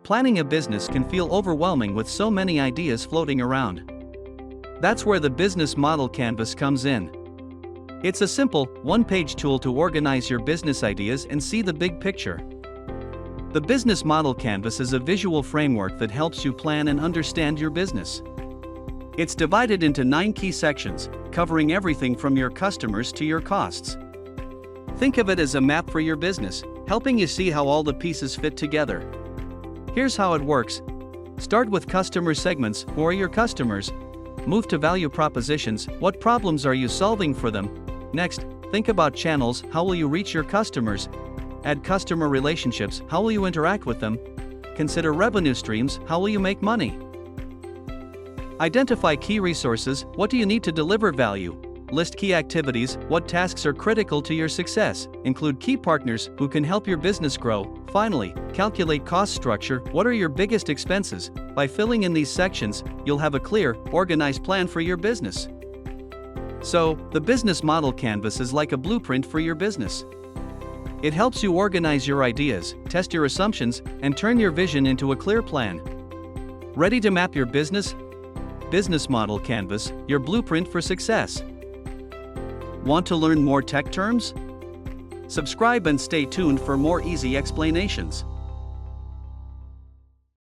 Planning a business can feel overwhelming with so many ideas floating around. That's where the Business Model Canvas comes in. It's a simple, one-page tool to organize your business ideas and see the big picture. The Business Model Canvas is a visual framework that helps you plan and understand your business. It's divided into 9 key sections, covering everything from your customers to your costs. Think of it as a map for your business, helping you see how all the pieces fit together. Here's how it works. Start with customer segments. Who are your customers? Move to value propositions. What problems are you solving for them? Next, think about channels. How will you reach your customers? Add customer relationships. How will you interact with them? Consider revenue streams. How will you make money? Identify key resources. What do you need to deliver value? List key activities. What tasks are critical to your success? Include key partners who can help your business grow. Finally, calculate cost structure. What are your biggest expenses? By filling in these sections, you'll have a clear, organized plan for your business. So, the Business Model Canvas is like a blueprint for your business. It helps you organize your ideas, test your assumptions, and turn your vision into a clear plan. Ready to map your business? Business Model Canvas, your blueprint for success. Want to learn more tech terms? Subscribe and stay tuned for more easy explanations.